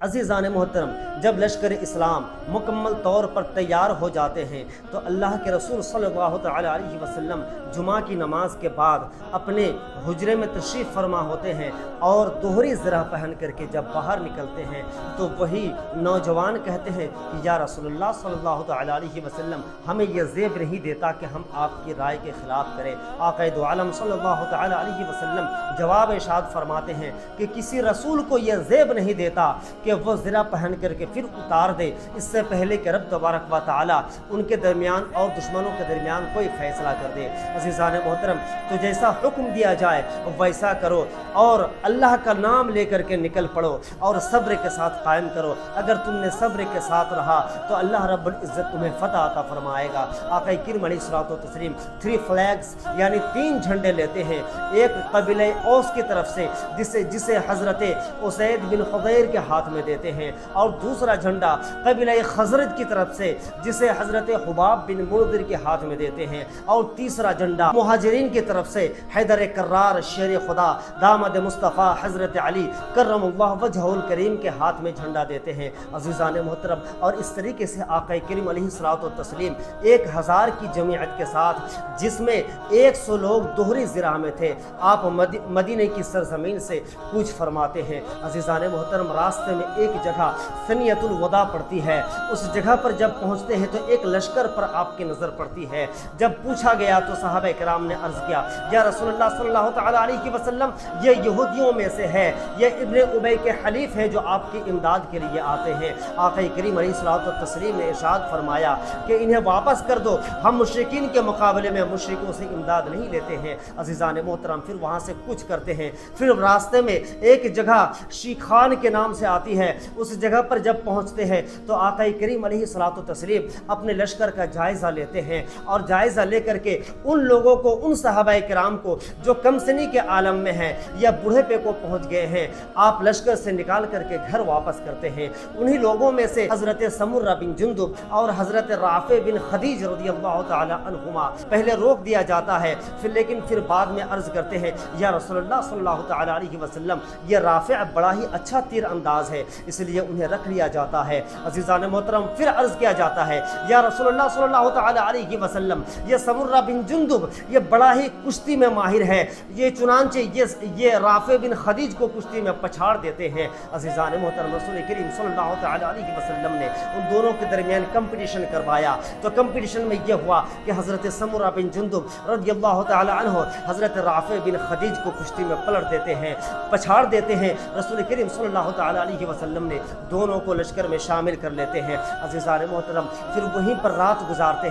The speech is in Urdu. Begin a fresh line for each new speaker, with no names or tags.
عزیزان محترم، جب لشکر اسلام مکمل طور پر تیار ہو جاتے ہیں تو اللہ کے رسول صلی اللہ تعالی علیہ وسلم جمعہ کی نماز کے بعد اپنے حجرے میں تشریف فرما ہوتے ہیں اور دوہری زرہ پہن کر کے جب باہر نکلتے ہیں تو وہی نوجوان کہتے ہیں کہ یا رسول اللہ صلی اللہ تعالی علیہ وسلم ہمیں یہ زیب نہیں دیتا کہ ہم آپ کی رائے کے خلاف کریں۔ آقا دو عالم صلی اللہ تعالی علیہ وسلم جواب ارشاد فرماتے ہیں کہ کسی رسول کو یہ زیب نہیں دیتا کہ وہ زرہ پہن کر کے پھر اتار دے اس سے پہلے کہ رب تبارک و تعالی ان کے درمیان اور دشمنوں کے درمیان کوئی فیصلہ کر دے۔ عزیزان محترم، تو جیسا حکم دیا جائے ویسا کرو اور اللہ کا نام لے کر کے نکل پڑو اور صبر کے ساتھ قائم کرو۔ اگر تم نے صبر کے ساتھ رہا تو اللہ رب العزت تمہیں فتح عطا فرمائے گا۔ آقا کریم علیہ الصلوۃ والتسلیم 3 فلیگز یعنی 3 جھنڈے لیتے ہیں، ایک قبیلہ اوس کی طرف سے جسے حضرت اسید بن حضیر کے ہاتھ میں دیتے ہیں، اور دوسرا جھنڈا قبیلہ خزرج کی طرف سے جسے حضرت حباب بن منذر کے ہاتھ میں دیتے ہیں، اور تیسرا جھنڈا مہاجرین کی طرف سے حیدر کرار شیر خدا داماد مصطفیٰ حضرت علی کرم اللہ وجہہ الکریم کے ہاتھ میں جھنڈا دیتے ہیں۔ عزیزان محترم، اور اس طریقے سے آقا کریم علیہ الصلوۃ والتسلیم 1000 کی جمعیت کے ساتھ، جس میں 100 لوگ دوہری زرہ میں تھے، آپ مدینے کی سرزمین سے کوچ فرماتے ہیں۔ عزیزان محترم، راستے میں ایک جگہ ثنیۃ الوداع پڑتی ہے، اس جگہ پر جب پہنچتے ہیں تو ایک لشکر پر آپ کی نظر پڑتی ہے۔ جب پوچھا گیا تو صحابہ کرام نے عرض کیا یا رسول اللہ صلی اللہ تعالی علیہ وسلم یہ یہودیوں میں سے ہے، یہ ابن ابی کے حلیف ہیں جو آپ کی امداد کے لیے آتے ہیں۔ آقا کریم علیہ الصلوۃ والتسلیم نے ارشاد فرمایا کہ انہیں واپس کر دو، ہم مشرکین کے مقابلے میں مشرکوں سے امداد نہیں لیتے ہیں۔ عزیزان محترم، پھر وہاں سے کچھ کرتے ہیں، پھر راستے میں ایک جگہ شیخان کے نام سے آتی ہے، اس جگہ پر جب پہنچتے ہیں تو آقا کریم علیہ الصلوۃ والتسلیم اپنے لشکر کا جائزہ لیتے ہیں، اور جائزہ لے کر کے ان لوگوں کو، ان صحابہ کرام کو جو کم سنی کے عالم میں ہیں یا بوڑھے پے کو پہنچ گئے ہیں، آپ لشکر سے نکال کر کے گھر واپس کرتے ہیں۔ انہی لوگوں میں سے حضرت سمرہ بن جندب اور حضرت رافع بن خدیج رضی اللہ تعالی عنہما پہلے روک دیا جاتا ہے، لیکن پھر بعد میں عرض کرتے ہیں یا رسول اللہ صلی اللہ تعالی علیہ وسلم یہ رافع بڑا ہی اچھا تیر انداز ہے، اس لیے انہیں رکھ لیا جاتا ہے۔ عزیزان محترم، پھر عرض کیا جاتا ہے یا رسول اللہ صلی اللہ تعالی علیہ وسلم یہ سمرہ بن جندب یہ بڑا ہی کشتی میں ماہر ہے، یہ چنانچہ یہ رافع بن خدیج کو کشتی میں پچھاڑ دیتے ہیں۔ عزیزان محترم، رسول کریم صلی اللہ تعالی علیہ وسلم نے ان دونوں کے درمیان کمپٹیشن کروایا، تو کمپٹیشن میں یہ ہوا کہ حضرت سمرہ بن جندب رضی اللہ تعالی عنہ حضرت رافع بن خدیج کو کشتی میں پلٹ دیتے ہیں، پچھاڑ دیتے ہیں۔ رسول کریم صلی اللہ تعالی علیہ وسلم نے دونوں کو لشکر میں شامل کر لیتے ہیں۔ عزیزان محترم، پھر وہیں پر رات گزارتے ہیں۔